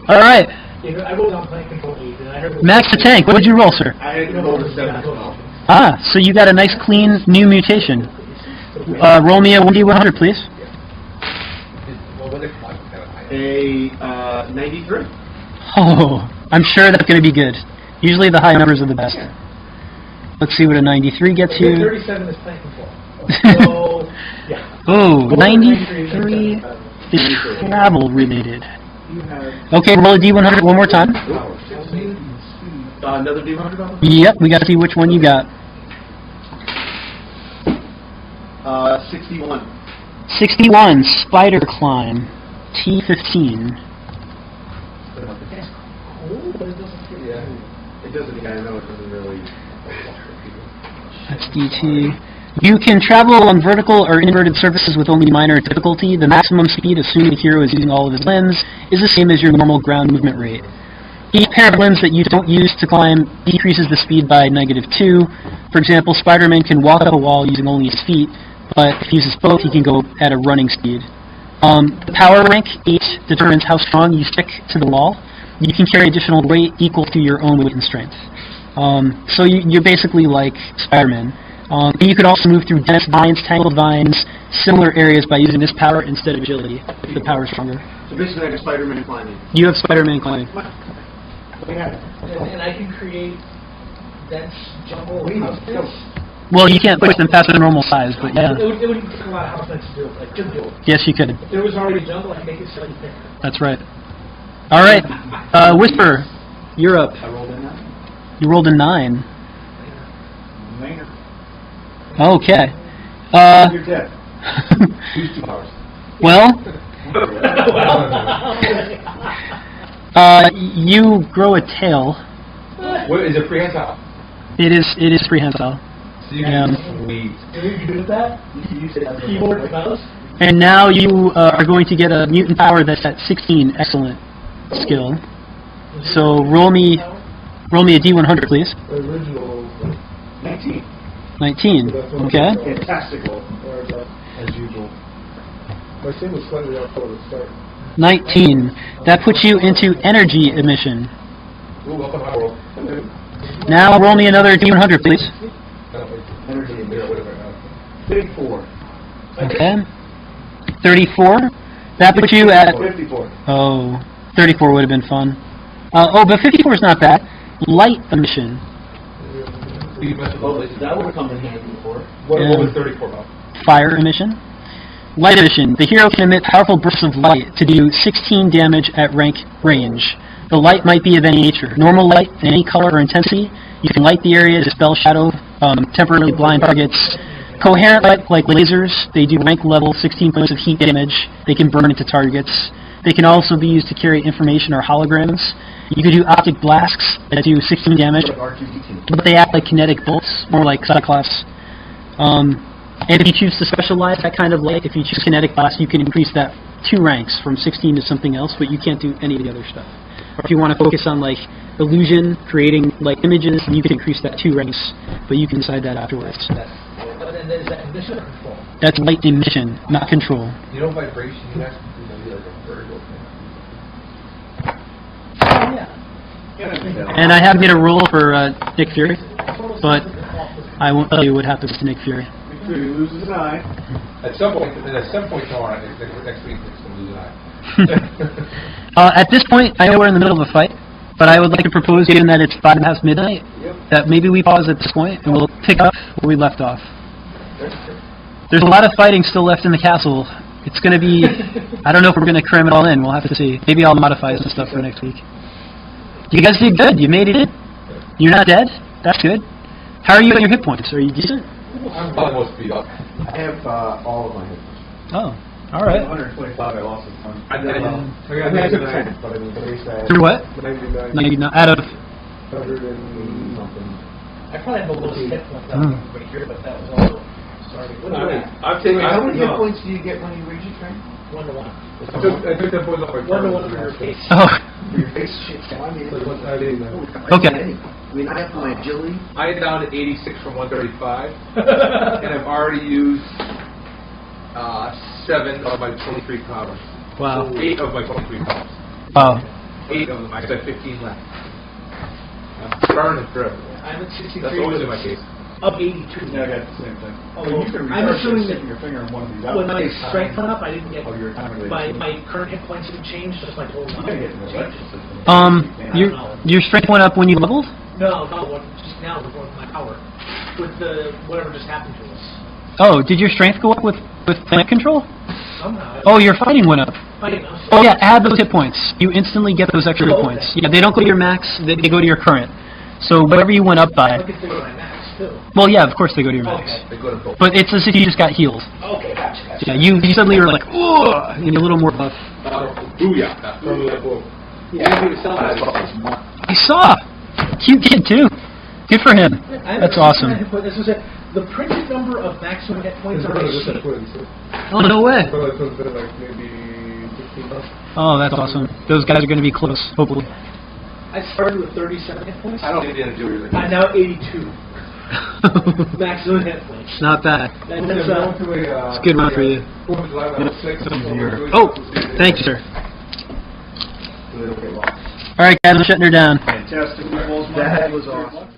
All right,
I rolled on plant control 8, and I heard...
Max the Tank, what did you roll, sir?
I had to roll to 7 as well.
Ah, so you got a nice clean new mutation. Roll me a 1d100, please.
Well, when they come out, kind of high.
A 93.
Oh, I'm sure that's going to be good. Usually the high numbers are the best. Let's see what a 93 gets you.
37 is plant control. So, yeah.
Oh, 93 is travel related. Okay, roll a d100 one more time.
Another D100?
Yep, we got to see which one you got.
61.
61, Spider Climb, T15.
It doesn't, I know it doesn't really...
That's DT. You can travel on vertical or inverted surfaces with only minor difficulty. The maximum speed, assuming the hero is using all of his limbs, is the same as your normal ground movement rate. Each pair of limbs that you don't use to climb decreases the speed by -2. For example, Spider-Man can walk up a wall using only his feet, but if he uses both, he can go at a running speed. The power rank 8 determines how strong you stick to the wall. You can carry additional weight equal to your own weight and strength. So you're basically like Spider-Man. You can also move through dense vines, tangled vines, similar areas by using this power instead of agility. The power is stronger.
So basically like a Spider-Man climbing.
You have Spider-Man climbing.
And I can create dense jungle houses.
Well, you can't push them past their normal size, but yeah.
It would take a lot of house to do it. I could do it.
Yes, you could.
If there was already jungle, I could make it slightly thicker.
That's right. All right, Whisper, you're up.
I rolled in that.
You rolled a 9.
Maynard.
Okay.
You're dead.
Use 2 powers.
Well, you grow a tail.
What, is it prehensile?
It is prehensile.
So you can use weeds.
You can do that? You can use it as a keyboard and mouse?
And now you are going to get a mutant power that's at 16. Excellent skill. So roll me a d100, please.
Original
19.
19. Okay.
Fantastical.
As usual. My sim was slightly off to start.
19. That puts you into energy emission.
Ooh, welcome to my world.
Now roll me another d100, please.
Energy in there, whatever.
54.
Okay. 34. That puts you at...
54.
Oh, 34 would have been fun. But 54 is not bad. Light emission.
That would have come in handy before.
What was 34 about?
Fire emission. Light emission. The hero can emit powerful bursts of light to do 16 damage at range. The light might be of any nature. Normal light, in any color or intensity. You can light the area, dispel shadow, temporarily blind targets. Coherent light, like lasers, they do rank level 16 points of heat damage. They can burn into targets. They can also be used to carry information or holograms. You can do optic blasts that do 16 damage, but they act like kinetic bolts, more like Cyclops. And if you choose to specialize that kind of light, if you choose kinetic blast, you can increase that 2 ranks from 16 to something else, but you can't do any of the other stuff. Or if you want to focus on like illusion, creating like images, you can increase that 2 ranks, but you can decide that afterwards.
Is that emission or control?
That's light emission, not control.
You know vibration, you have to be like a variable thing.
Yeah.
And I have made a roll for Nick Fury, but I won't tell you what happens to Nick Fury.
He loses an eye.
At some point tomorrow, next week, it's going to lose an eye.
At this point, I know we're in the middle of a fight, but I would like to propose, given that it's 5:30 midnight, that maybe we pause at this point and we'll pick up where we left off. There's a lot of fighting still left in the castle. It's going to be, I don't know if we're going to cram it all in. We'll have to see. Maybe I'll modify some stuff for next week. You guys did good. You made it in. You're not dead. That's good. How are you on your hit points? Are you decent?
I'm almost beat up.
I have all of my hit points.
Oh, all right.
125 I lost this time.
I got
99, but I mean, base
Through what?
99.
99. Out of...
100 and something.
I probably have the lowest hit points out of everybody here, but that was also starting. What do you at?
I've taken.
How many hit points do you get when you reach your turn?
1 to 1.
I took 10 points off my
1 to 1
turn.
for your case.
Oh,
For your face? Shit, I mean,
So what's that in there?
holy crap,
Okay.
I mean, I have my agility.
I am down to 86 from 135, and I've already used 7 of my 23 powers.
wow.
8 of my 23 powers.
Wow.
8 of them. I got 15 left. I'm burning through.
I'm at 63.
That's always in my case.
Up 82.
Yeah, I got the same thing.
Oh,
But you can
I'm
recharge
assuming
by
that
sticking your finger in one of these
when my
outlets.
strength went up, I didn't get
Oh, your time related.
my current hit points didn't change, just my total
You
amount.
gotta get the
Changes.
electrical system.
Your strength went up when you leveled?
No, just now with my power, with the whatever just happened to us.
Oh, did your strength go up with plant control?
Somehow.
Oh, your fighting went up.
Fighting us.
Oh yeah, add those hit points. You instantly get those extra hit
Oh,
points.
okay.
Yeah, they don't go to your max, they go to your current. So whatever you went up by.
I guess they go to my max too.
Well, yeah, of course they go to your max.
Okay.
They go to both.
But it's as if you just got healed.
Okay, gotcha.
Yeah, you suddenly were like, oh, and you're a little more buff.
Booyah.
I saw! Cute kid too. Good for him. That's awesome.
This was it. The printed number of maximum hit points are sheet.
Oh, no way. Oh, that's awesome. Those guys are going to be close, hopefully.
I started with 37 hit points.
I don't need to do it.
I'm now 82 maximum hit points.
Not bad.
That's,
It's a good run for you. Oh, thank you, sir. All right, guys, I'm shutting her down.
Fantastic.
That was awesome.